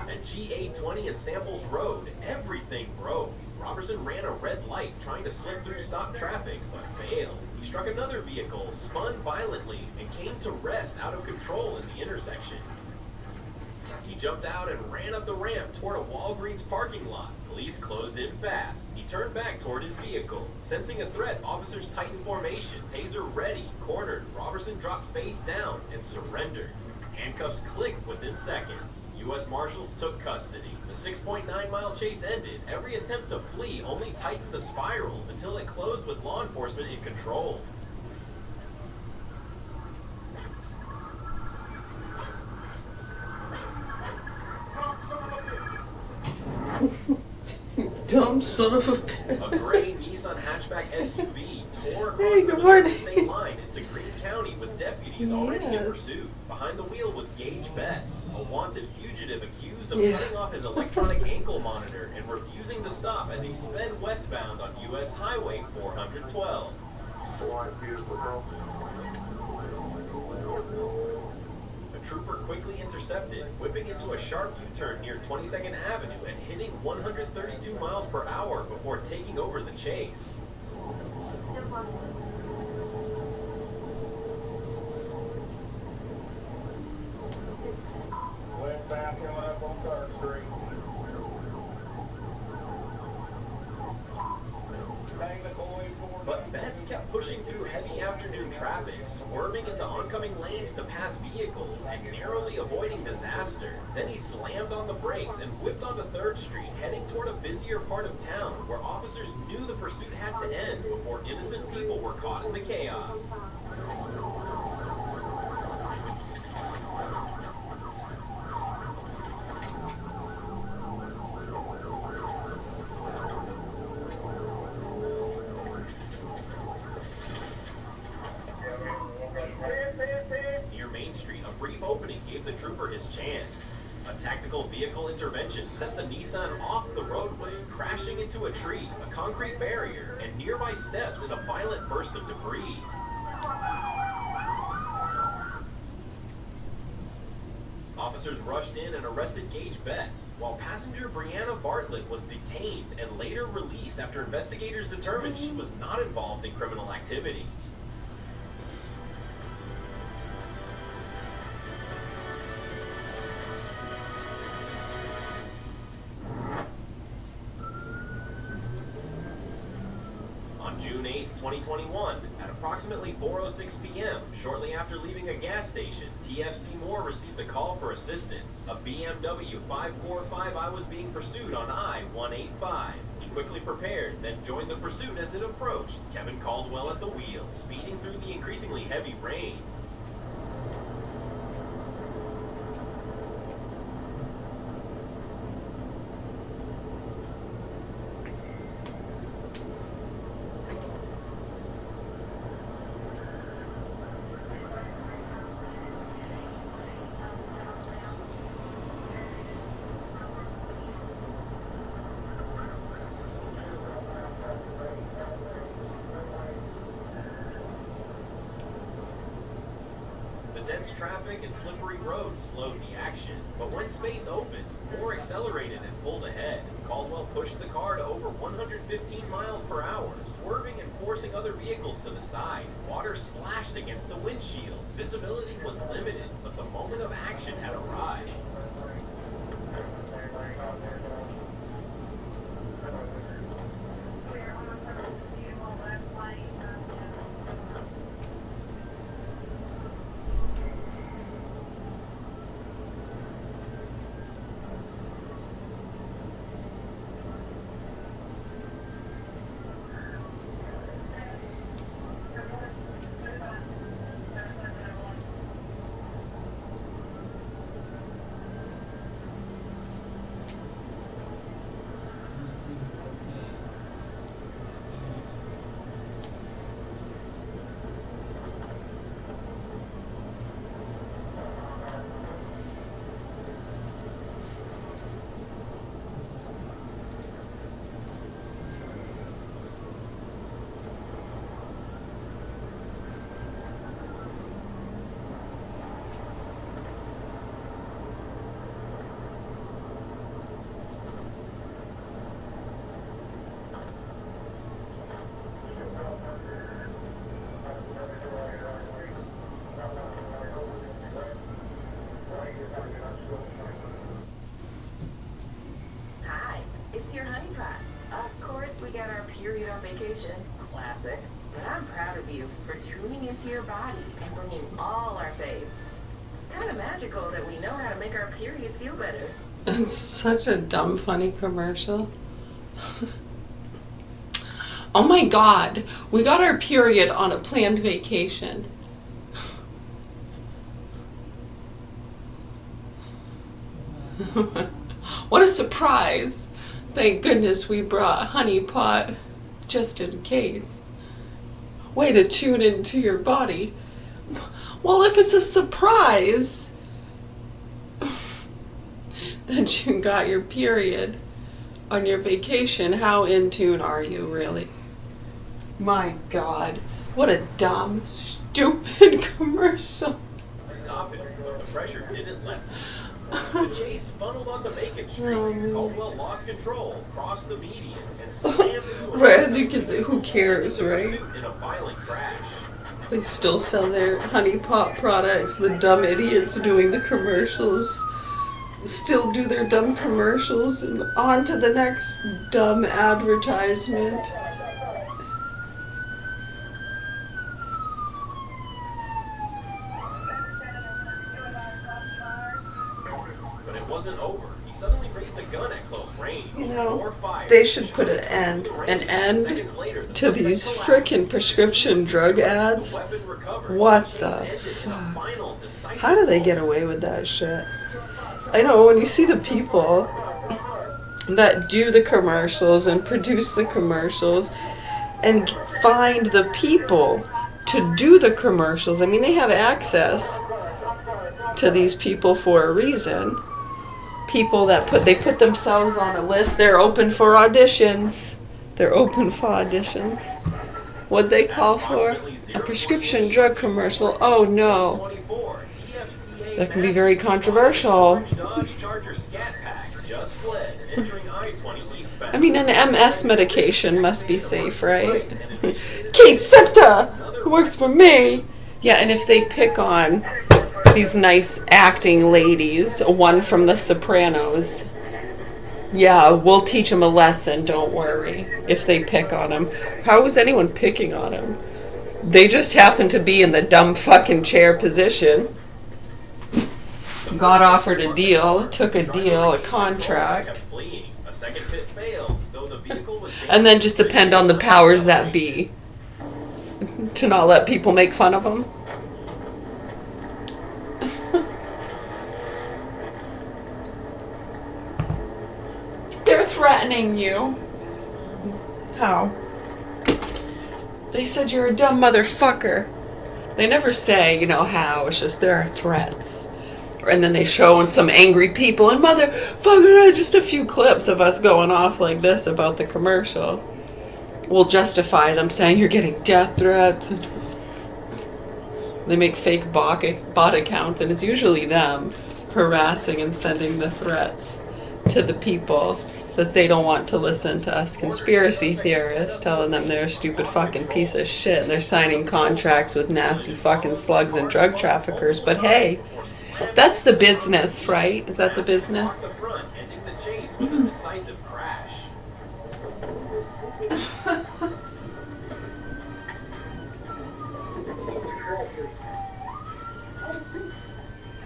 At G820 and Samples Road, everything broke. Robertson ran a red light trying to slip through stopped traffic, but failed. He struck another vehicle, spun violently, and came to rest out of control in the intersection. He jumped out and ran up the ramp toward a Walgreens parking lot. Police closed in fast. He turned back toward his vehicle. Sensing a threat, officers tightened formation. Taser ready, cornered. Robertson dropped face down and surrendered. Handcuffs clicked within seconds. U.S. Marshals took custody. The 6.9-mile chase ended. Every attempt to flee only tightened the spiral until it closed with law enforcement in control. Dumb son of a bitch. A gray Nissan hatchback SUV tore across the Missouri state line into Greene County with deputies already in pursuit. Behind the wheel was Gage Betts, a wanted fugitive accused of cutting off his electronic ankle monitor and refusing to stop as he sped westbound on U.S. Highway 412. A trooper quickly intercepted, whipping into a sharp U-turn near 22nd Avenue and hitting 132 miles per hour before taking over the chase. Westbound coming up on 3rd Street. But Betts kept pushing through heavy afternoon traffic, swerving into oncoming lanes to pass vehicles and narrowly avoiding disaster. Then he slammed on the brakes and whipped onto 3rd Street, heading toward a busier part of town where officers knew the pursuit had to end before innocent people were caught in the chaos. Near Main Street, a brief opening gave the trooper his chance. A tactical vehicle intervention sent the Nissan off the roadway, crashing into a tree, a concrete barrier, and nearby steps in a violent burst of debris. Officers rushed in and arrested Gage Betts, while passenger Brianna Bartlett was detained and later released after investigators determined she was not involved in criminal activity. On June 8, 2021, at approximately 4:06 p.m., shortly after leaving a gas station, TFC Moore received a call for assistance. A BMW 545i was being pursued on I-185. He quickly prepared, then joined the pursuit as it approached. Kevin Caldwell at the wheel, speeding through the increasingly heavy rain. Dense traffic and slippery roads slowed the action, but when space opened, Moore accelerated and pulled ahead. Caldwell pushed the car to over 115 miles per hour, swerving and forcing other vehicles to the side. Water splashed against the windshield. Visibility was limited, but the moment of action had arrived. get our period on vacation. Classic. But I'm proud of you for tuning into your body and bringing all our faves. Kind of magical that we know how to make our period feel better. It's such a dumb, funny commercial. Oh my God, we got our period on a planned vacation. What a surprise. Thank goodness we brought Honey Pot just in case. Way to tune into your body. Well, if it's a surprise that you got your period on your vacation, how in tune are you really? My God, what a dumb, stupid commercial. To stop it, but the pressure didn't lessen. The chase funneled onto Macon Street. Caldwell lost control, crossed the median, and slammed into a Right, as you can, who cares, right? in a violent crash. They still sell their Honey Pot products. The dumb idiots doing the commercials still do their dumb commercials, and on to the next dumb advertisement. But it wasn't over. He suddenly raised a gun at close range. You know, More fire. they should put an end Seconds later, the to these suspect frickin' collapsed. prescription drug The ads. weapon recovered. What chase the ended in a fuck? final decisive How do they vote. get away with that shit? I know, when you see the people that do the commercials and produce the commercials and find the people to do the commercials, I mean, they have access to these people for a reason. People that put themselves on a list, they're open for auditions. They're open for auditions. What'd they call for? A prescription drug commercial. Oh no. 24, TFCA That can be very controversial. Dodge Charger Scat Pack just fled, entering I-20 eastbound. I mean, an MS medication must be safe, right? Kate Septa, who works for me. Yeah, and if they pick on these nice acting ladies, one from The Sopranos, yeah, we'll teach them a lesson, don't worry, if they pick on him. How is anyone picking on him? They just happen to be in the dumb fucking chair position. Got offered a deal, took a deal, a contract, A second pit failed, though the vehicle was and then just depend on the powers that be to not let people make fun of them. They're threatening you. How? They said you're a dumb motherfucker. They never say, you know, how. It's just there are threats. And then they show in some angry people and motherfucker, just a few clips of us going off like this about the commercial will justify them saying you're getting death threats. They make fake bot accounts, and it's usually them harassing and sending the threats to the people that they don't want to listen to us conspiracy theorists, telling them they're a stupid fucking piece of shit and they're signing contracts with nasty fucking slugs and drug traffickers. But hey, that's the business, right? Is that the business? the front, ending the chase with a decisive crash.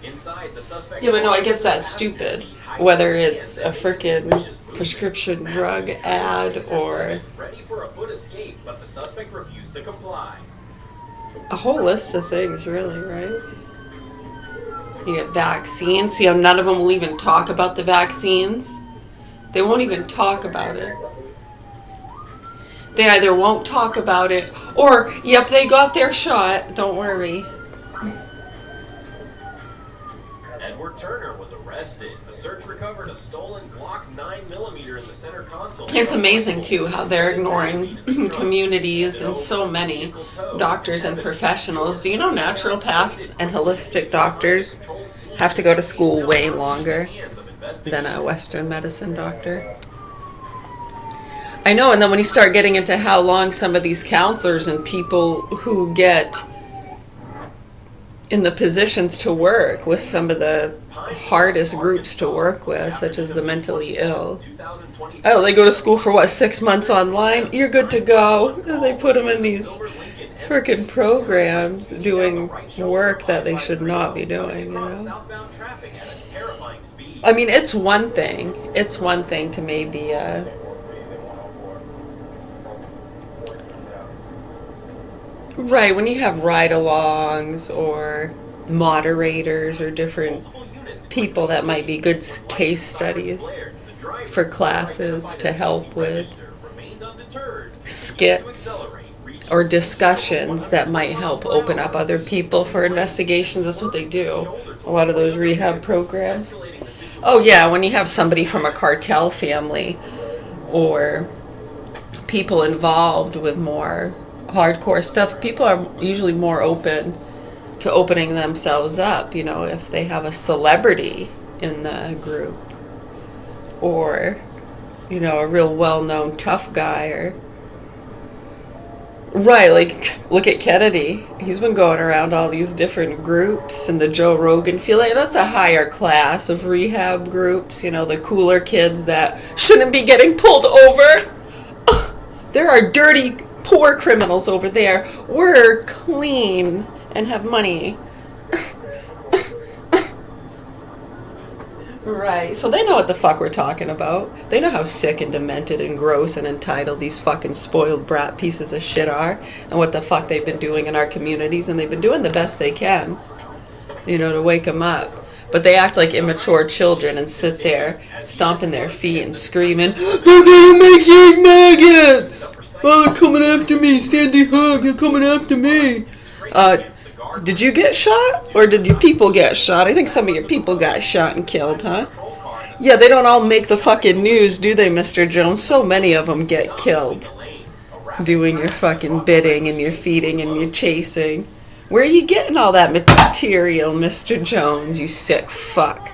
Inside, the suspect Yeah, but no, I guess that's stupid. Whether it's a frickin' prescription drug ad or ready for a foot escape, but the suspect refused to comply. a whole list of things, really, right? You get vaccines. See how none of them will even talk about the vaccines? They won't even talk about it. They either won't talk about it or, yep, they got their shot. Don't worry. Edward Turner was arrested. The search recovered a stolen Glock 9mm in the center console. It's amazing, too, how they're ignoring communities and so many doctors and professionals. Do you know naturopaths and holistic doctors have to go to school way longer than a Western medicine doctor? I know, and then when you start getting into how long some of these counselors and people who get in the positions to work with some of the hardest groups to work with, such as the mentally ill. Oh, they go to school for what, 6 months online? You're good to go. And they put them in these freaking programs doing work that they should not be doing, you know? I mean, it's one thing. It's one thing to maybe, right, when you have ride-alongs or moderators or different people that might be good case studies for classes to help with skits or discussions that might help open up other people for investigations. That's what they do. A lot of those rehab programs. Oh yeah, when you have somebody from a cartel family or people involved with more hardcore stuff, people are usually more open to opening themselves up, you know, if they have a celebrity in the group or, you know, a real well-known tough guy or right, like look at Kennedy. He's been going around all these different groups and the Joe Rogan feel like that's a higher class of rehab groups, you know, the cooler kids that shouldn't be getting pulled over. There are dirty, poor criminals over there. We're clean and have money. Right, so they know what the fuck we're talking about. They know how sick and demented and gross and entitled these fucking spoiled brat pieces of shit are and what the fuck they've been doing in our communities, and they've been doing the best they can, you know, to wake them up. But they act like immature children and sit there stomping their feet and screaming, "They're gonna make you eat maggots! Oh, they're coming after me, Sandy Hook, they're coming after me." Did you get shot? Or did your people get shot? I think some of your people got shot and killed, huh? Yeah, they don't all make the fucking news, do they, Mr. Jones? So many of them get killed doing your fucking bidding and your feeding and your chasing. Where are you getting all that material, Mr. Jones, you sick fuck?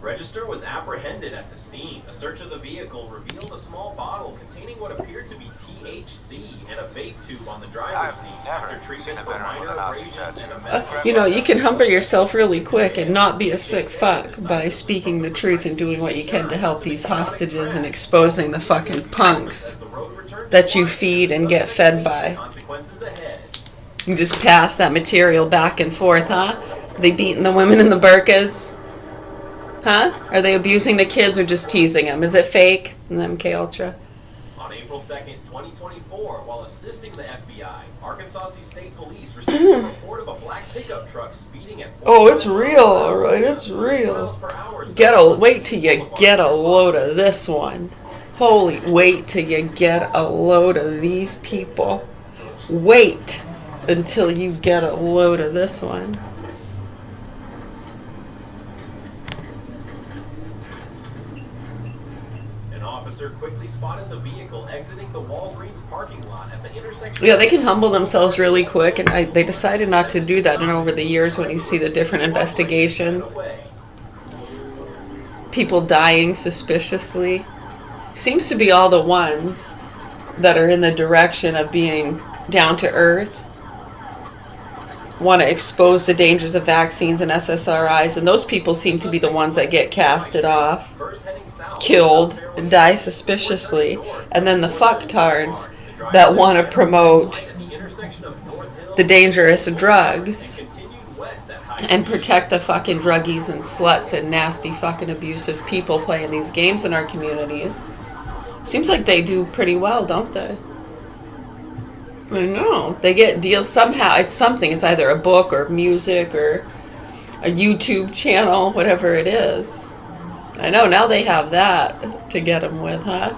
Register was apprehended at the scene. A search of the vehicle revealed a small bottle containing what appeared to be THC and a vape tube on the driver's seat. After treatment for minor abrasions and a medical... You know, you can humble yourself really quick and not be a sick fuck by speaking the truth and doing what you can to help these hostages and exposing the fucking punks that you feed and get fed by. You just pass that material back and forth, huh? Are they beating the women in the burqas? Huh? Are they abusing the kids or just teasing them? Is it fake? In the MK Ultra? On April 2nd, 2024, while assisting the FBI, Arkansas State Police received a report of a black pickup truck speeding at... Oh, it's real, alright, it's real. Wait till you get a load of this one. Holy, wait till you get a load of these people. Wait until you get a load of this one. Quickly spotted the vehicle exiting the Walgreens parking lot at the intersection. Yeah, they can humble themselves really quick, and they decided not to do that. And over the years, when you see the different investigations, people dying suspiciously, seems to be all the ones that are in the direction of being down to earth, want to expose the dangers of vaccines and SSRIs, and those people seem to be the ones that get casted off, killed, and die suspiciously. And then the fucktards that want to promote the dangerous drugs and protect the fucking druggies and sluts and nasty fucking abusive people playing these games in our communities. Seems like they do pretty well, don't they? I know. They get deals somehow. It's something. It's either a book or music or a YouTube channel, whatever it is. I know, now they have that to get them with, huh?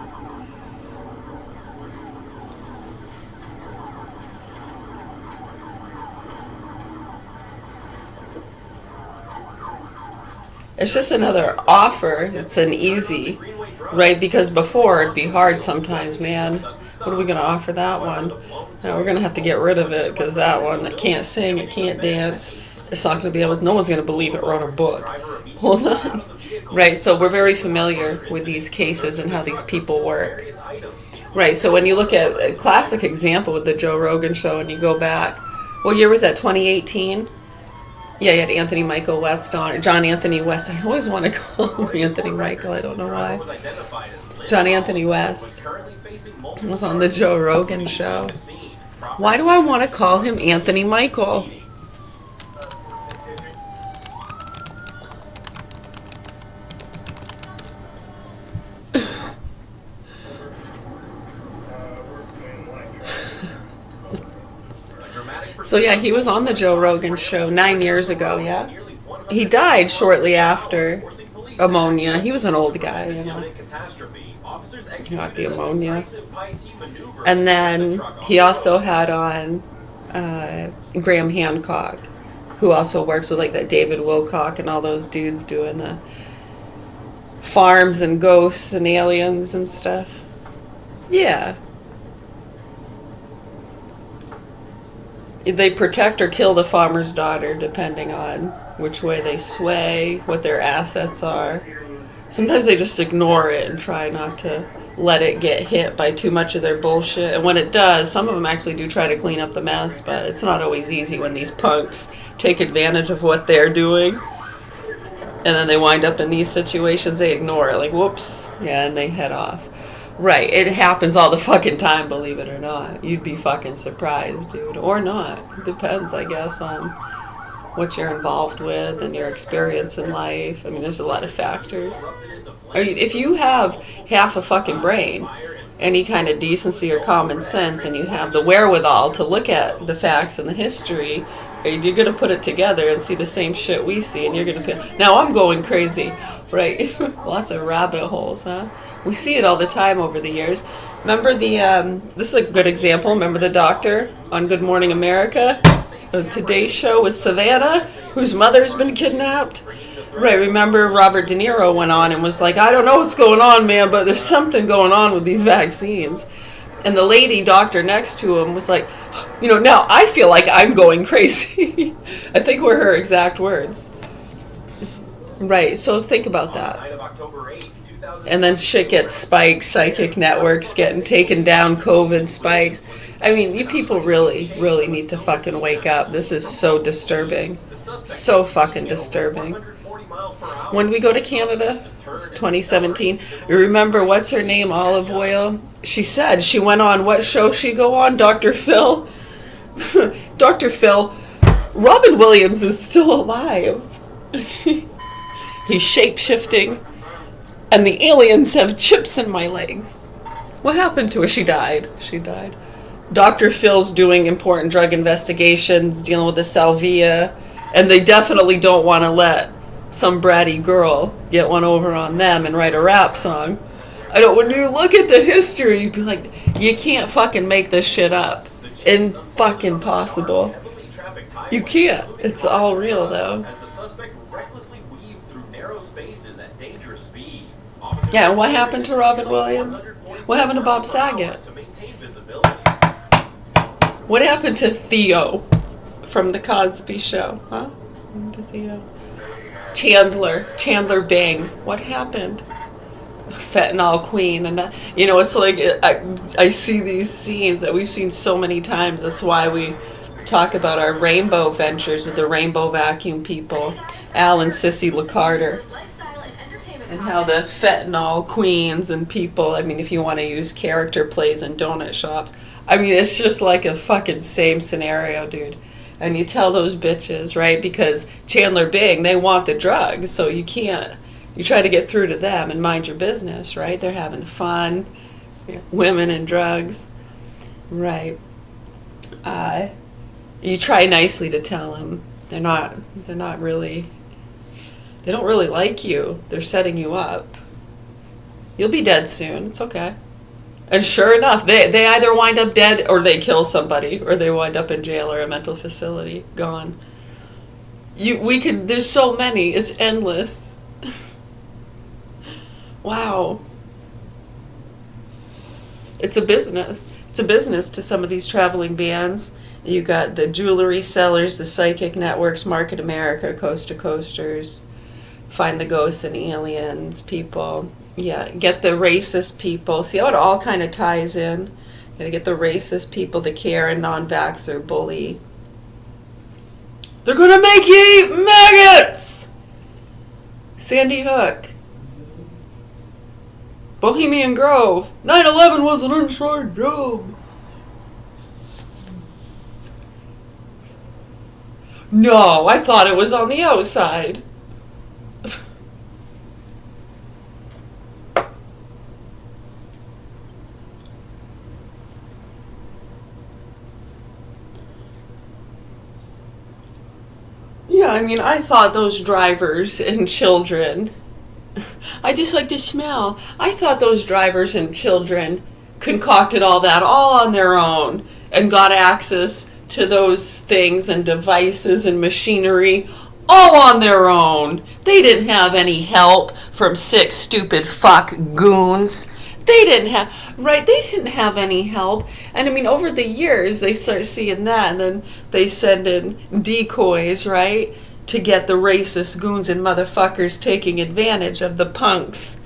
It's just another offer. It's an easy, right? Because before it'd be hard sometimes, man. What are we going to offer that one? Now we're going to have to get rid of it because that one that can't sing, it can't dance, it's not going to be able to, no one's going to believe it wrote a book. Hold on. Right, so we're very familiar with these cases and how these people work. Right, so when you look at a classic example with the Joe Rogan show and you go back What year was that? 2018. Yeah, you had Anthony Michael West on it. John Anthony West. I always want to call him Anthony Michael. I don't know why. John Anthony West was on the Joe Rogan show. Why do I want to call him Anthony Michael? So yeah, he was on the Joe Rogan show 9 years ago, yeah. He died shortly after ammonia. He was an old guy, you know. Got the ammonia. And then he also had on Graham Hancock, who also works with like that David Wilcock and all those dudes doing the farms and ghosts and aliens and stuff. Yeah. They protect or kill the farmer's daughter depending on which way they sway, what their assets are. Sometimes they just ignore it and try not to let it get hit by too much of their bullshit. And when it does, some of them actually do try to clean up the mess, but it's not always easy when these punks take advantage of what they're doing. And then they wind up in these situations, they ignore it, like, whoops, yeah, and they head off. Right, it happens all the fucking time, believe it or not. You'd be fucking surprised, dude. Or not. Depends, I guess, on what you're involved with and your experience in life. I mean, there's a lot of factors. I mean, if you have half a fucking brain, any kind of decency or common sense, and you have the wherewithal to look at the facts and the history, you're going to put it together and see the same shit we see, and you're going to feel, now I'm going crazy, right? Lots of rabbit holes, huh? We see it all the time over the years. Remember this is a good example, remember the doctor on Good Morning America? The Today Show with Savannah, whose mother's been kidnapped? Right, remember Robert De Niro went on and was like, I don't know what's going on, man, but there's something going on with these vaccines. And the lady doctor next to him was like, you know, now I feel like I'm going crazy. I think were her exact words. Right, so think about that. And then shit gets spiked, psychic networks getting taken down, COVID spikes. I mean, you people really, really need to fucking wake up. This is so disturbing. So fucking disturbing. When we go to Canada, it's 2017, you remember what's her name, Olive Oil? She said she went on, what show she go on? Dr. Phil? Dr. Phil, Robin Williams is still alive. He's shape-shifting. And the aliens have chips in my legs. What happened to her? She died. She died. Dr. Phil's doing important drug investigations, dealing with the salvia, and they definitely don't want to let some bratty girl get one over on them and write a rap song. I don't. When you look at the history, you'd be like, you can't fucking make this shit up. And fucking possible. You can't. It's all real, though. Yeah, and what happened to Robin Williams? What happened to Bob Saget? What happened to Theo from The Cosby Show? Huh? What happened to Theo? Chandler Bing. What happened? Fentanyl Queen. And that, you know, it's like I see these scenes that we've seen so many times. That's why we talk about our rainbow ventures with the rainbow vacuum people, Al and Sissy LaCarter. And how the fentanyl queens and people, I mean, if you want to use character plays in donut shops, I mean, it's just like a fucking same scenario, dude. And you tell those bitches, right? Because Chandler Bing, they want the drugs, so you can't, you try to get through to them and mind your business, right? They're having fun, women and drugs, right? You try nicely to tell them they're not really, they don't really like you. They're setting you up. You'll be dead soon. It's okay. And sure enough, they either wind up dead or they kill somebody or they wind up in jail or a mental facility. Gone. There's so many. It's endless. Wow. It's a business. It's a business to some of these traveling bands. You got the jewelry sellers, the psychic networks, Market America, Coast to Coasters. Find the ghosts and aliens people. Yeah, get the racist people. See how it all kind of ties in? Gotta get the racist people, the care and non-vaxxer bully They're gonna make you eat maggots! Sandy Hook. Bohemian Grove. 9/11 was an inside job. No, I thought it was on the outside. Yeah, I mean, I thought those drivers and children, I just like the smell. I thought those drivers and children concocted all that all on their own and got access to those things and devices and machinery all on their own. They didn't have any help from 6 stupid fuck goons. They didn't have any help. And I mean, over the years, they start seeing that, and then they send in decoys, right, to get the racist goons and motherfuckers taking advantage of the punks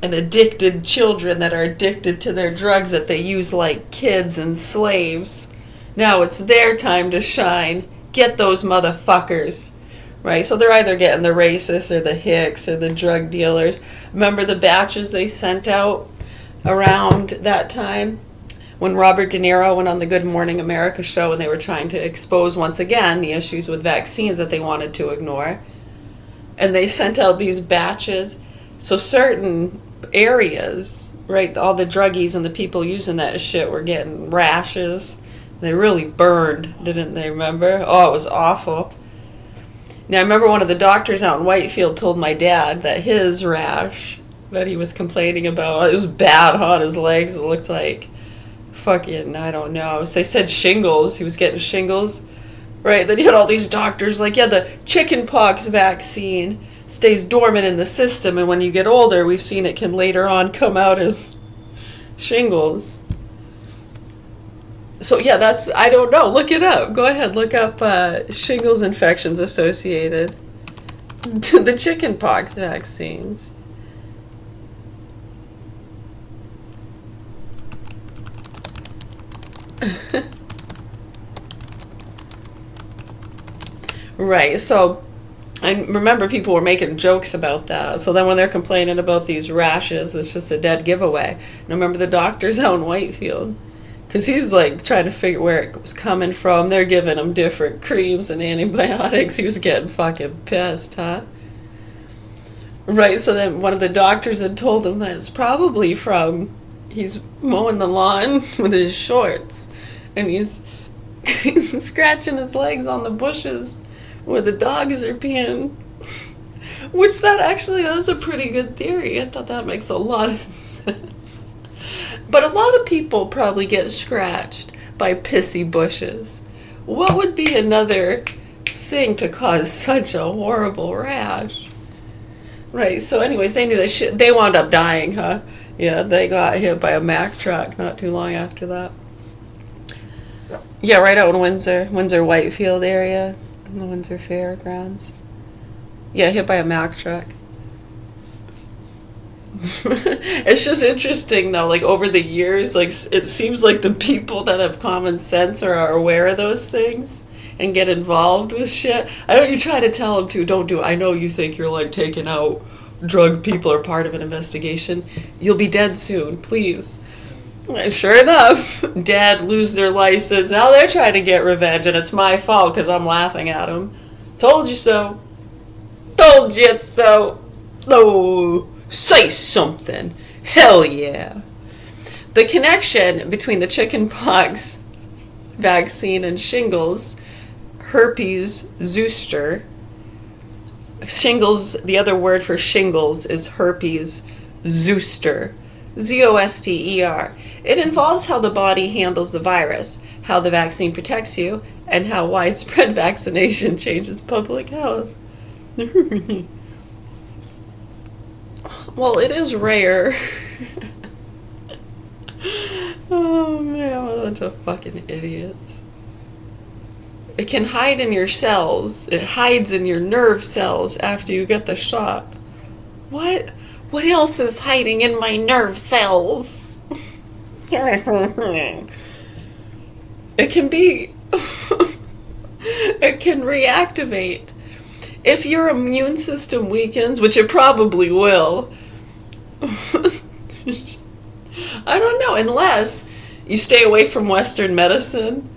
and addicted children that are addicted to their drugs that they use like kids and slaves. Now it's their time to shine. Get those motherfuckers. Right, so they're either getting the racists or the hicks or the drug dealers. Remember the batches they sent out around that time when Robert De Niro went on the Good Morning America show and they were trying to expose once again the issues with vaccines that they wanted to ignore. And they sent out these batches. So certain areas, right, all the druggies and the people using that shit were getting rashes. They really burned, didn't they, remember? Oh, it was awful. Now, I remember one of the doctors out in Whitefield told my dad that his rash that he was complaining about, it was bad on his legs. It looked like fucking, I don't know. So they said shingles. He was getting shingles. Right? Then he had all these doctors like, yeah, the chickenpox vaccine stays dormant in the system. And when you get older, we've seen it can later on come out as shingles. So yeah, that's, I don't know, look it up. Go ahead, look up shingles infections associated to the chickenpox vaccines. Right, so I remember people were making jokes about that. So then when they're complaining about these rashes, it's just a dead giveaway. And I remember the doctors out in Whitefield, because he was like trying to figure where it was coming from. They're giving him different creams and antibiotics. He was getting fucking pissed, huh? Right, so then one of the doctors had told him that it's probably from, he's mowing the lawn with his shorts. And he's scratching his legs on the bushes where the dogs are peeing. Which that was a pretty good theory. I thought that makes a lot of sense. But a lot of people probably get scratched by pissy bushes. What would be another thing to cause such a horrible rash? Right, so anyways, they knew that shit. They wound up dying, huh? Yeah, they got hit by a Mack truck not too long after that. Yeah, right out in Windsor-Whitefield area, in the Windsor Fairgrounds. Yeah, hit by a Mack truck. It's just interesting though, like over the years, like it seems like the people that have common sense or are aware of those things and get involved with shit. I know you try to tell them to, don't do it. I know you think you're like taking out drug people or part of an investigation. You'll be dead soon, please. And sure enough, dead, lose their license. Now they're trying to get revenge and it's my fault because I'm laughing at them. Told you so. Told you so. No. Say something. Hell yeah. The connection between the chickenpox vaccine and shingles, herpes zoster. Shingles, the other word for shingles is herpes zoster. Z-O-S-T-E-R. It involves how the body handles the virus, how the vaccine protects you, and how widespread vaccination changes public health. Well, it is rare. Oh man, what a bunch of fucking idiots. It can hide in your cells. It hides in your nerve cells after you get the shot. What? What else is hiding in my nerve cells? It can be It can reactivate. If your immune system weakens, which it probably will, I don't know, unless you stay away from Western medicine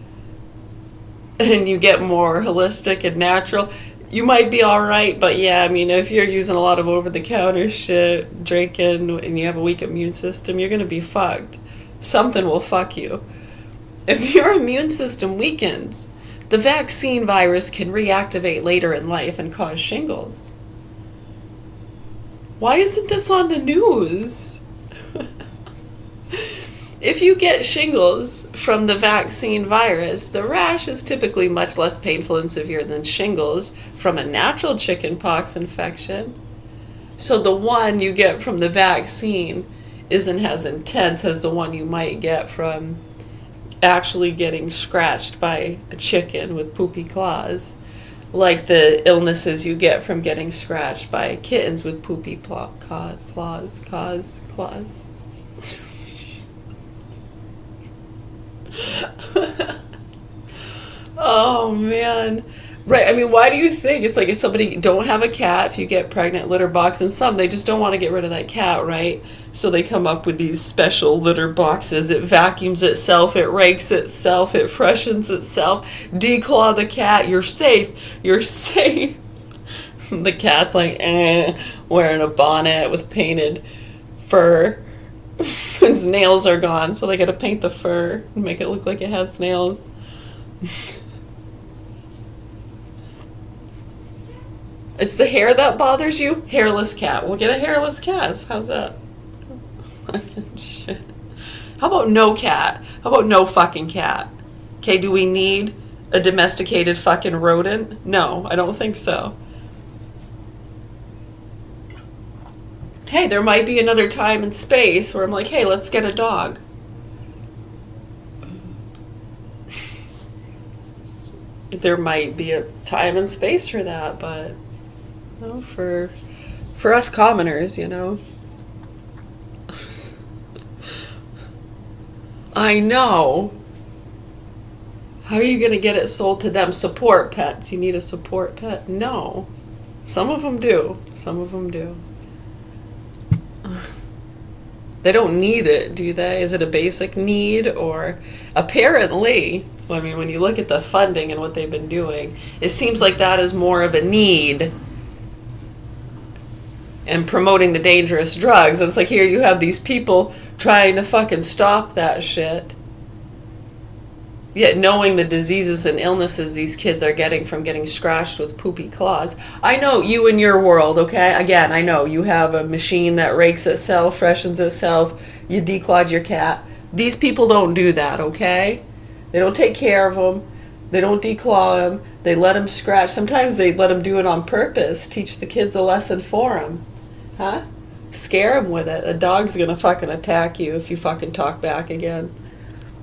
and you get more holistic and natural, you might be alright. But yeah, I mean, if you're using a lot of over-the-counter shit, drinking, and you have a weak immune system, you're going to be fucked. Something will fuck you. If your immune system weakens, the vaccine virus can reactivate later in life and cause shingles. Why isn't this on the news? If you get shingles from the vaccine virus, the rash is typically much less painful and severe than shingles from a natural chickenpox infection. So the one you get from the vaccine isn't as intense as the one you might get from actually getting scratched by a chicken with poopy claws, like the illnesses you get from getting scratched by kittens with poopy claws. Oh man. Right, I mean, why do you think it's like if somebody don't have a cat, if you get pregnant, litter box, and some they just don't want to get rid of that cat, right? So they come up with these special litter boxes. It vacuums itself, it rakes itself, it freshens itself. Declaw the cat, you're safe, you're safe. The cat's like, wearing a bonnet with painted fur. Its nails are gone, so they gotta paint the fur and make it look like it has nails. It's the hair that bothers you? Hairless cat. We'll get a hairless cat. How's that? Fucking shit. How about no cat? How about no fucking cat? Okay, do we need a domesticated fucking rodent? No, I don't think so. Hey, there might be another time and space where I'm like, hey, let's get a dog. There might be a time and space for that, but no, for us commoners, you know. I know. How are you going to get it sold to them? Support pets. You need a support pet? No. Some of them do. Some of them do. They don't need it, do they? Is it a basic need? Or apparently, I mean, when you look at the funding and what they've been doing, it seems like that is more of a need. And promoting the dangerous drugs. And it's like, here you have these people trying to fucking stop that shit. Yet knowing the diseases and illnesses these kids are getting from getting scratched with poopy claws. I know you in your world, okay? Again, I know you have a machine that rakes itself, freshens itself. You declawed your cat. These people don't do that, okay? They don't take care of them. They don't declaw them. They let them scratch. Sometimes they let them do it on purpose. Teach the kids a lesson for them. Huh? Scare them with it. A dog's gonna fucking attack you if you fucking talk back again.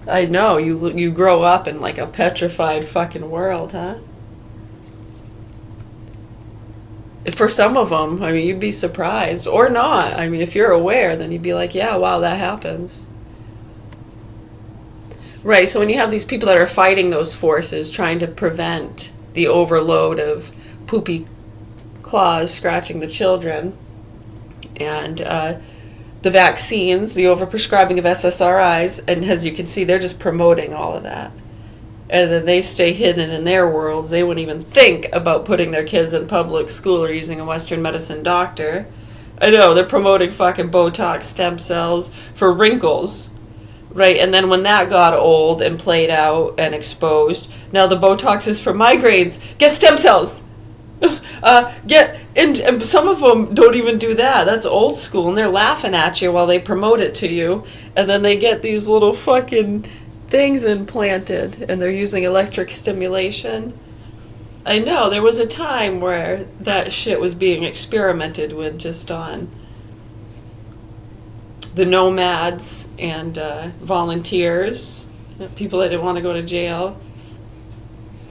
I know, you grow up in like a petrified fucking world, huh? For some of them, I mean, you'd be surprised. Or not. I mean, if you're aware, then you'd be like, yeah, wow, that happens. Right, so when you have these people that are fighting those forces, trying to prevent the overload of poopy claws scratching the children, and the vaccines, the overprescribing of SSRIs, and as you can see, they're just promoting all of that. And then they stay hidden in their worlds. They wouldn't even think about putting their kids in public school or using a Western medicine doctor. I know, they're promoting fucking Botox stem cells for wrinkles. Right, and then when that got old and played out and exposed, now the Botox is for migraines. Get stem cells! And some of them don't even do that. That's old school, and they're laughing at you while they promote it to you, and then they get these little fucking things implanted, and they're using electric stimulation. I know, there was a time where that shit was being experimented with just on the nomads and volunteers, people that didn't want to go to jail.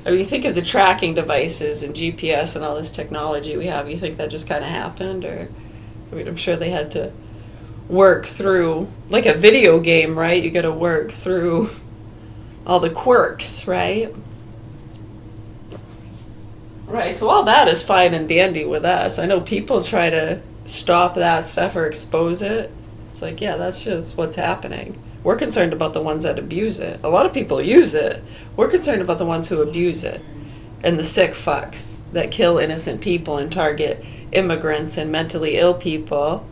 I mean, you think of the tracking devices and GPS and all this technology we have, you think that just kind of happened? Or, I mean, I'm sure they had to work through, like a video game, right? You got to work through all the quirks, right? Right, so all that is fine and dandy with us. I know people try to stop that stuff or expose it. It's like, yeah, that's just what's happening. We're concerned about the ones that abuse it. A lot of people use it. We're concerned about the ones who abuse it. And the sick fucks that kill innocent people and target immigrants and mentally ill people.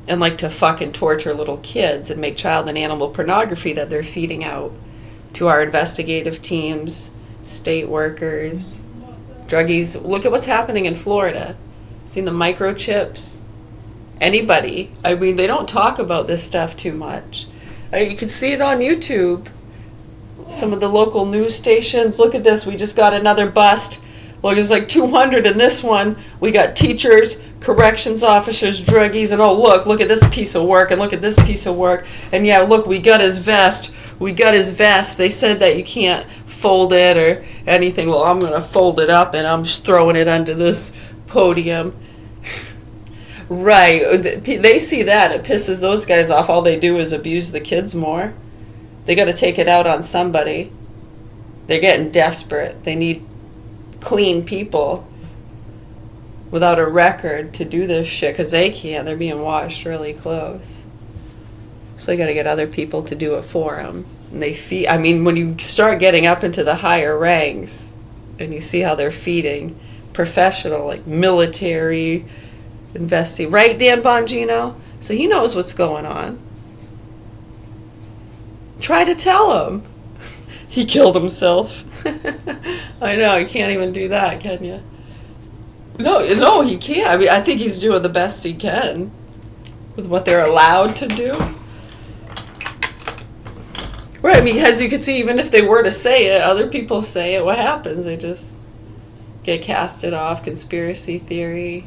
And like to fucking torture little kids and make child and animal pornography that they're feeding out to our investigative teams, state workers, druggies. Look at what's happening in Florida. Seen the microchips? Anybody. I mean, they don't talk about this stuff too much. You can see it on YouTube. Some of the local news stations. Look at this. We just got another bust. Look, there's like 200 in this one. We got teachers, corrections officers, druggies, and oh, look at this piece of work, and look at this piece of work. And yeah, look, we got his vest. They said that you can't fold it or anything. Well, I'm going to fold it up, and I'm just throwing it under this podium. Right. They see that. It pisses those guys off. All they do is abuse the kids more. They got to take it out on somebody. They're getting desperate. They need clean people without a record to do this shit because they can't. They're being watched really close. So they got to get other people to do it for them. And they feed. I mean, when you start getting up into the higher ranks and you see how they're feeding professional, like military, investing. Right, Dan Bongino? So he knows what's going on. Try to tell him. He killed himself. I know, you can't even do that, can you? No, he can't. I mean, I think he's doing the best he can with what they're allowed to do. Right, I mean, as you can see, even if they were to say it, other people say it, what happens? They just get casted off, conspiracy theory.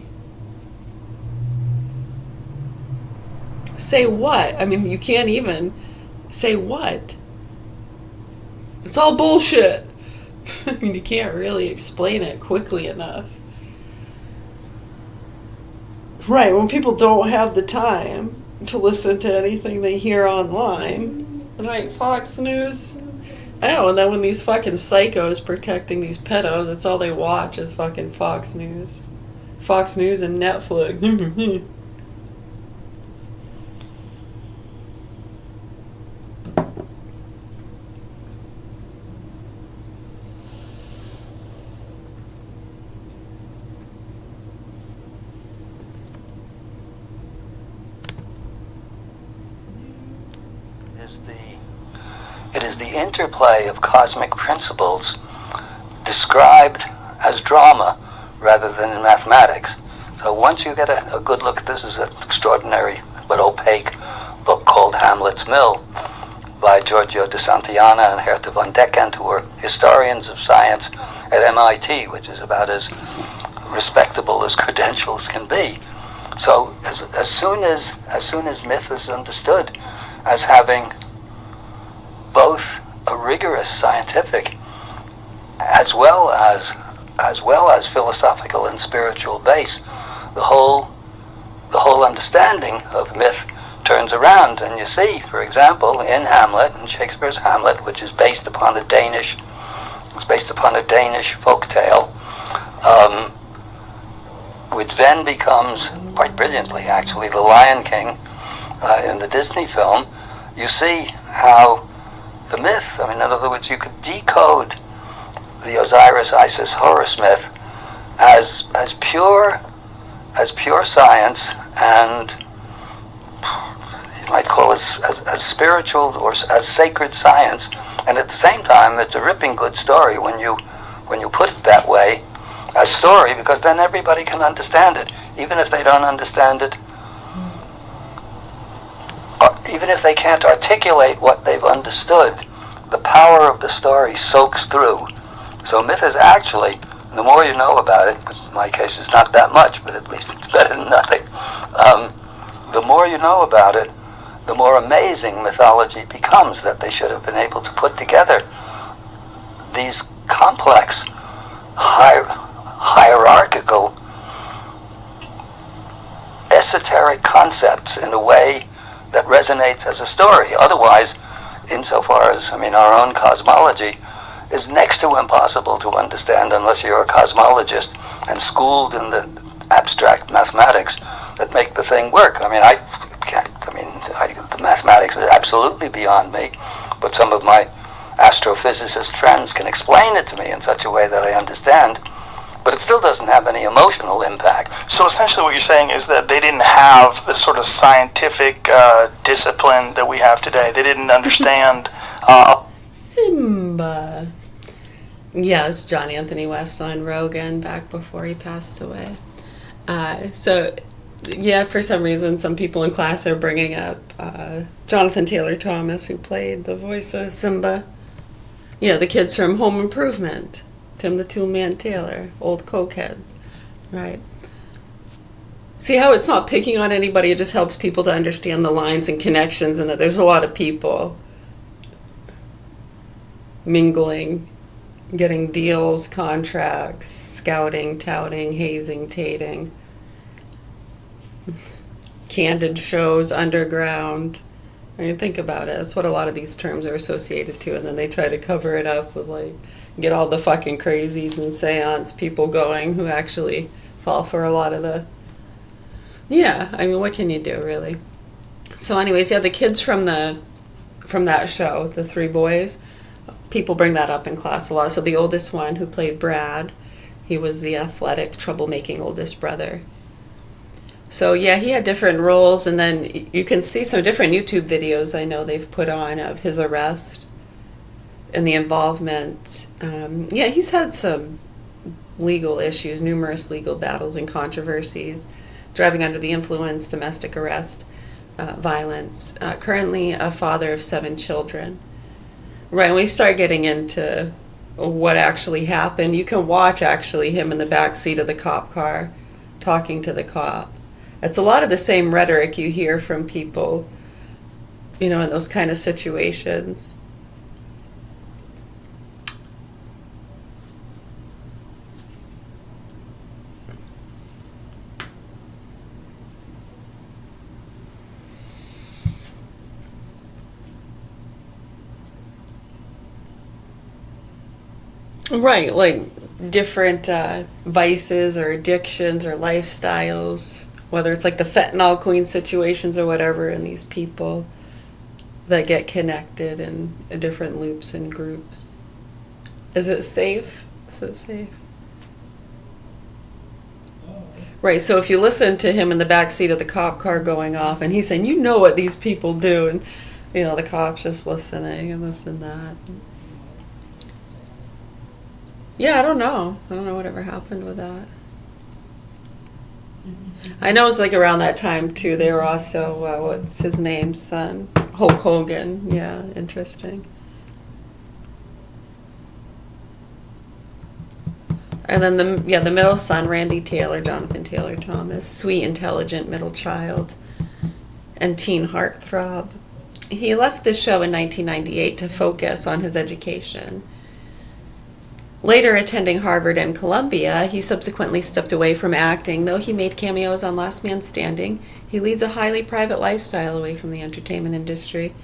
Say what? I mean, you can't even say what. It's all bullshit. I mean, you can't really explain it quickly enough. Right, when people don't have the time to listen to anything they hear online. Right, Fox News. I know, and then when these fucking psychos protecting these pedos, that's all they watch is fucking Fox News. Fox News and Netflix. It is the interplay of cosmic principles described as drama rather than in mathematics. So once you get a good look at this, is an extraordinary but opaque book called Hamlet's Mill by Giorgio de Santillana and Herta von Deckent, who are historians of science at MIT, which is about as respectable as credentials can be. So as soon as myth is understood as having both a rigorous scientific as well as philosophical and spiritual base, the whole understanding of myth turns around. And you see, for example, in Hamlet, in Shakespeare's Hamlet, which is based upon a Danish folk tale, which then becomes, quite brilliantly actually, the Lion King in the Disney film. You see how the myth, I mean, in other words, you could decode the Osiris-Isis-Horus myth as pure science, and you might call it as spiritual or as sacred science, and at the same time it's a ripping good story when you put it that way, as story, because then everybody can understand it, even if they don't understand it, even if they can't articulate what they've understood. The power of the story soaks through. So myth is actually, the more you know about it, in my case it's not that much, but at least it's better than nothing. The more you know about it, the more amazing mythology becomes, that they should have been able to put together these complex, hierarchical, esoteric concepts in a way that resonates as a story. Otherwise, insofar as, I mean, our own cosmology is next to impossible to understand unless you're a cosmologist and schooled in the abstract mathematics that make the thing work. I mean, the mathematics is absolutely beyond me, but some of my astrophysicist friends can explain it to me in such a way that I understand, but it still doesn't have any emotional impact. So essentially what you're saying is that they didn't have the sort of scientific discipline that we have today. They didn't understand... Simba. Yes, John Anthony West on Rogan back before he passed away. For some reason, some people in class are bringing up Jonathan Taylor Thomas, who played the voice of Simba. Yeah, the kids from Home Improvement. Tim the Toolman Taylor, old cokehead. Right. See how it's not picking on anybody, it just helps people to understand the lines and connections, and that there's a lot of people mingling, getting deals, contracts, scouting, touting, hazing, tating, candid shows, underground. I mean, think about it. That's what a lot of these terms are associated to, and then they try to cover it up with, like, get all the fucking crazies and seance people going who actually fall for a lot of the... Yeah, I mean, what can you do, really? So anyways, yeah, the kids from that show, the three boys, people bring that up in class a lot. So the oldest one, who played Brad, he was the athletic, troublemaking oldest brother. So yeah, he had different roles, and then you can see some different YouTube videos I know they've put on of his arrest and the involvement. He's had some legal issues, numerous legal battles and controversies, driving under the influence, domestic arrest, violence. Currently a father of 7 children. Right, when we start getting into what actually happened, you can watch actually him in the back seat of the cop car talking to the cop. It's a lot of the same rhetoric you hear from people, in those kind of situations. Right, like different vices or addictions or lifestyles, whether it's like the fentanyl queen situations or whatever, and these people that get connected in different loops and groups. Is it safe? Is it safe? Right, so if you listen to him in the back seat of the cop car going off, and he's saying, you know what these people do, and the cop's just listening and this and that. Yeah, I don't know whatever happened with that. I know it's like around that time too. They were also what's his name's son, Hulk Hogan. Yeah, interesting. And then the middle son, Randy Taylor, Jonathan Taylor Thomas, sweet, intelligent middle child, and teen heartthrob. He left the show in 1998 to focus on his education. Later attending Harvard and Columbia, he subsequently stepped away from acting. Though he made cameos on Last Man Standing, he leads a highly private lifestyle away from the entertainment industry.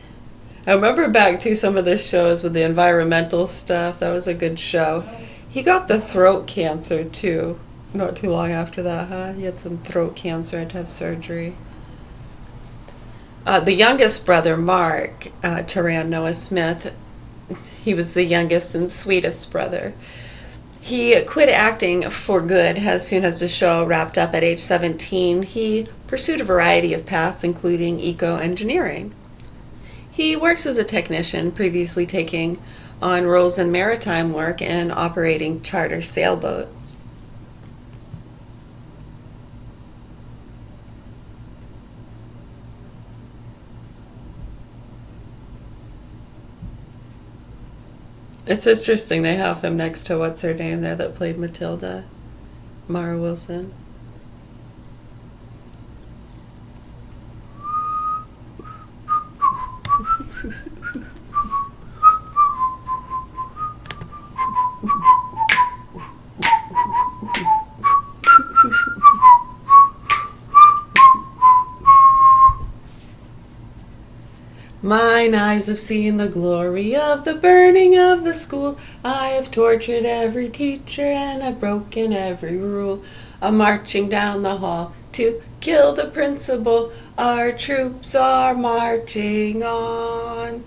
I remember back to some of the shows with the environmental stuff. That was a good show. He got the throat cancer too, not too long after that, huh? He had some throat cancer, had to have surgery. The youngest brother, Mark, Taran Noah Smith, he was the youngest and sweetest brother. He quit acting for good as soon as the show wrapped up at age 17. He pursued a variety of paths, including eco-engineering. He works as a technician, previously taking on roles in maritime work and operating charter sailboats. It's interesting they have him next to what's her name there that played Matilda, Mara Wilson. My Mine eyes have seen the glory of the burning of the school. I have tortured every teacher and I've broken every rule. I'm marching down the hall to kill the principal. Our troops are marching on.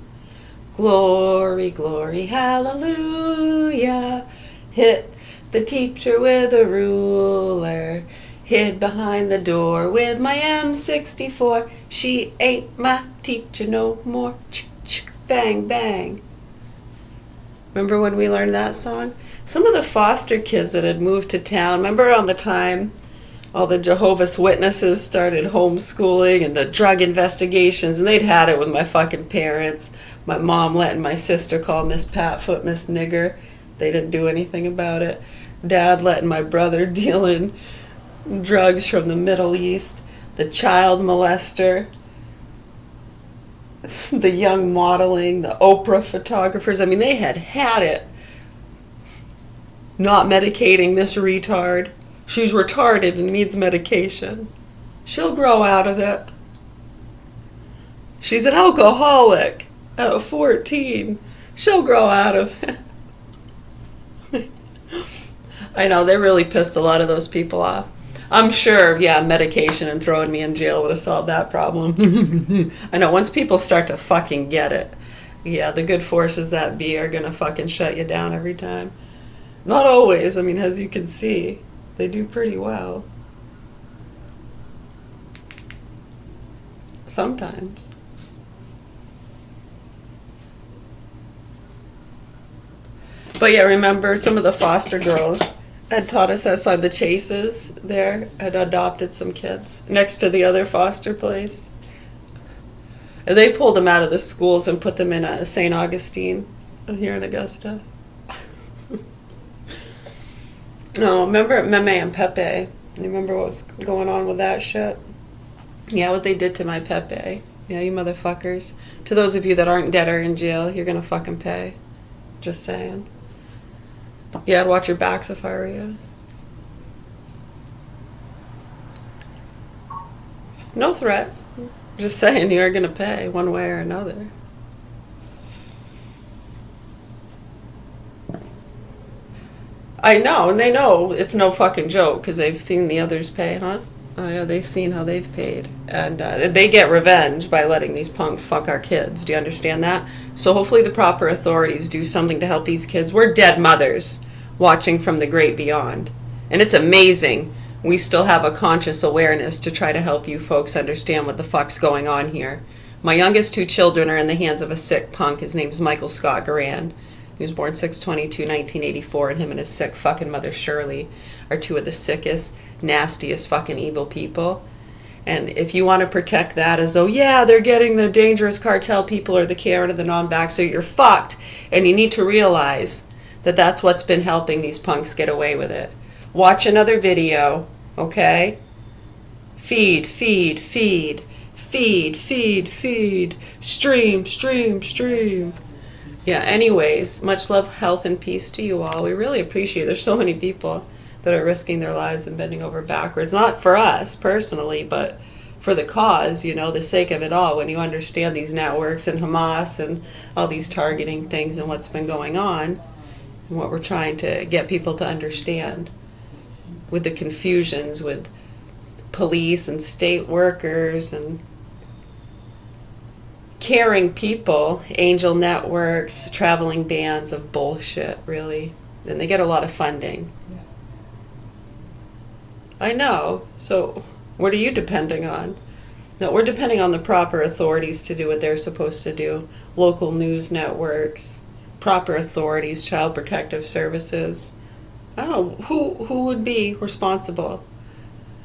Glory, glory, hallelujah. Hit the teacher with a ruler. Hid behind the door with my M64. She ain't my teacher no more. Bang, bang. Remember when we learned that song? Some of the foster kids that had moved to town, remember on the time all the Jehovah's Witnesses started homeschooling and the drug investigations, and they'd had it with my fucking parents. My mom letting my sister call Miss Patfoot Miss Nigger. They didn't do anything about it. Dad letting my brother deal in drugs from the Middle East. The child molester. The young modeling. The Oprah photographers. I mean, they had it. Not medicating this retard. She's retarded and needs medication. She'll grow out of it. She's an alcoholic at 14. She'll grow out of it. I know, they really pissed a lot of those people off. I'm sure, medication and throwing me in jail would have solved that problem. I know, once people start to fucking get it, the good forces that be are gonna fucking shut you down every time. Not always, I mean, as you can see, they do pretty well. Sometimes. But remember some of the foster girls had taught us outside the Chases there, had adopted some kids next to the other foster place. And they pulled them out of the schools and put them in St. Augustine here in Augusta. No, remember Meme and Pepe? You remember what was going on with that shit? Yeah, what they did to my Pepe. Yeah, you motherfuckers. To those of you that aren't dead or in jail, you're gonna fucking pay. Just saying. Yeah, I'd watch your backs if I were you. No threat. Just saying you're gonna pay one way or another. I know, and they know it's no fucking joke because they've seen the others pay, huh? Oh yeah, they've seen how they've paid. And they get revenge by letting these punks fuck our kids. Do you understand that? So hopefully the proper authorities do something to help these kids. We're dead mothers watching from the great beyond. And it's amazing we still have a conscious awareness to try to help you folks understand what the fuck's going on here. My youngest 2 children are in the hands of a sick punk. His name's Michael Scott Garan. He was born 6/22/1984, and him and his sick fucking mother Shirley are 2 of the sickest, nastiest fucking evil people. And if you want to protect that as though, they're getting the dangerous cartel people or the Karen or the non-vaxxer, you're fucked. And you need to realize that that's what's been helping these punks get away with it. Watch another video, okay? Feed. Stream. Yeah, anyways, much love, health, and peace to you all. We really appreciate it. There's so many people that are risking their lives and bending over backwards. Not for us, personally, but for the cause, the sake of it all. When you understand these networks and Hamas and all these targeting things and what's been going on, and what we're trying to get people to understand with the confusions with police and state workers and caring people, angel networks, traveling bands of bullshit, really. And they get a lot of funding. I know. So what are you depending on? No, we're depending on the proper authorities to do what they're supposed to do. Local news networks, proper authorities, child protective services. I don't know, who would be responsible?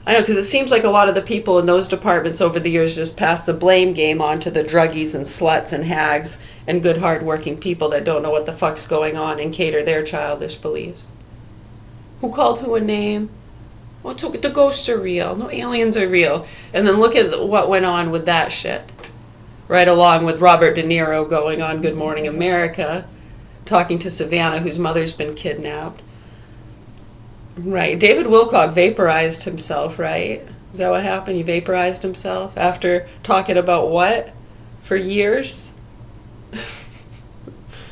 I know, because it seems like a lot of the people in those departments over the years just pass the blame game on to the druggies and sluts and hags and good hard-working people that don't know what the fuck's going on and cater their childish beliefs. Who called who a name? Well, the ghosts are real. No, aliens are real. And then look at what went on with that shit. Right along with Robert De Niro going on Good Morning America, talking to Savannah, whose mother's been kidnapped. Right. David Wilcock vaporized himself, right? Is that what happened? He vaporized himself after talking about what? For years?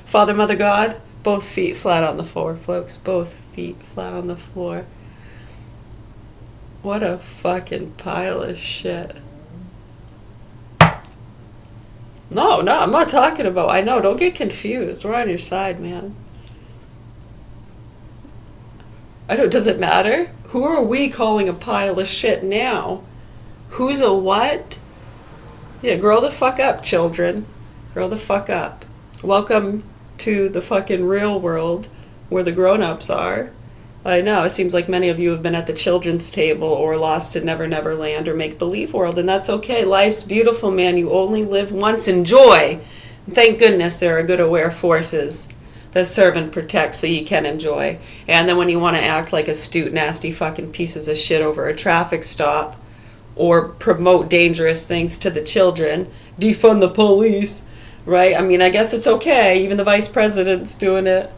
Father, Mother, God, both feet flat on the floor, folks. Both feet flat on the floor. What a fucking pile of shit. No, I'm not talking about. I know, don't get confused. We're on your side, man. I don't. Does it matter? Who are we calling a pile of shit now? Who's a what? Yeah, grow the fuck up, children. Grow the fuck up. Welcome to the fucking real world where the grown-ups are. I know, it seems like many of you have been at the children's table or lost in Never Never Land or make-believe world, and that's okay. Life's beautiful, man. You only live once. Enjoy. Thank goodness there are good aware forces that serve and protect so you can enjoy. And then when you want to act like astute, nasty fucking pieces of shit over a traffic stop or promote dangerous things to the children, defund the police, right? I mean, I guess it's okay. Even the vice president's doing it.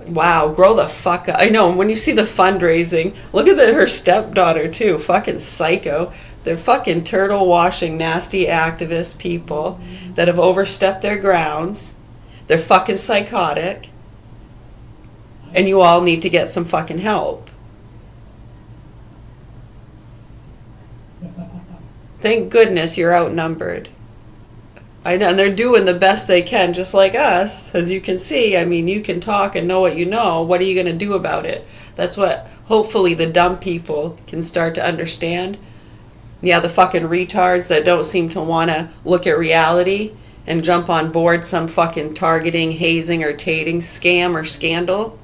Wow, grow the fuck up. I know, when you see the fundraising, look at her stepdaughter too, fucking psycho. They're fucking turtle washing nasty activist people that have overstepped their grounds. They're fucking psychotic. And you all need to get some fucking help. Thank goodness you're outnumbered. I know, and they're doing the best they can, just like us. As you can see, I mean, you can talk and know what you know. What are you going to do about it? That's what, hopefully, the dumb people can start to understand. Yeah, the fucking retards that don't seem to want to look at reality and jump on board some fucking targeting, hazing, or tating scam or scandal.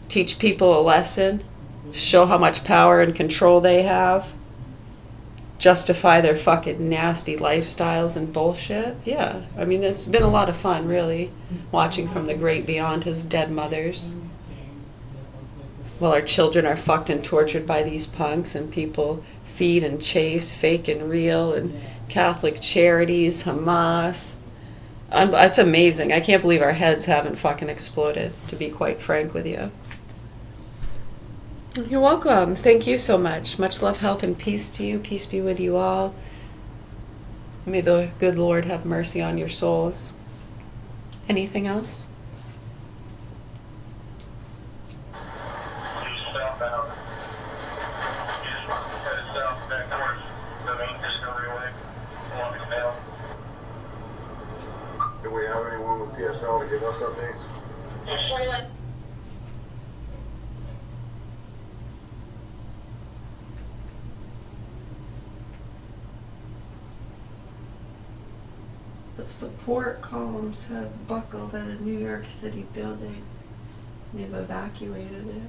Teach people a lesson. Show how much power and control they have. Justify their fucking nasty lifestyles and bullshit. Yeah, I mean, it's been a lot of fun, really, watching from the great beyond his dead mothers. While our children are fucked and tortured by these punks, and people feed and chase fake and real, and Catholic charities, Hamas. It's amazing. I can't believe our heads haven't fucking exploded, to be quite frank with you. You're welcome. Thank you so much. Much love, health, and peace to you. Peace be with you all. May the good Lord have mercy on your souls. Anything else? Southbound. Just headed south back towards the main Discovery Way. Walking down. Do we have anyone with PSL to give us updates? The support columns have buckled at a New York City building. They've evacuated it.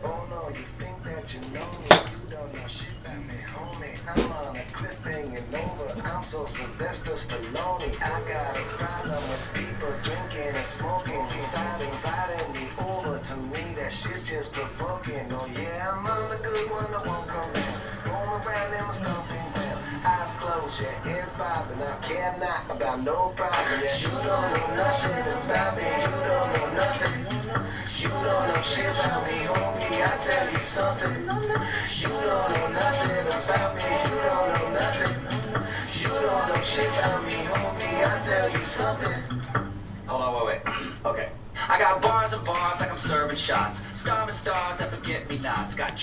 Oh no, you think that you know me? You don't know shit about me, homie. I'm on a cliff hanging over. I'm so Sylvester Stallone. I got a problem with people drinking and smoking without inviting me over. To me, that shit's just provoking. Oh yeah, I'm on the good one that won't come down. Going around in my stomping ground. Eyes closed, your head's bobbing. I care not about no problem. Yeah, you don't know nothing about me. You don't know nothing. You don't know shit about me, homie. I tell you something. You don't know nothing about me. You don't know nothing. You don't know shit about me, homie. I tell you something. Hold on, wait. Okay. I got bars and bars like I'm serving shots. Starving stars that forget me nots. Got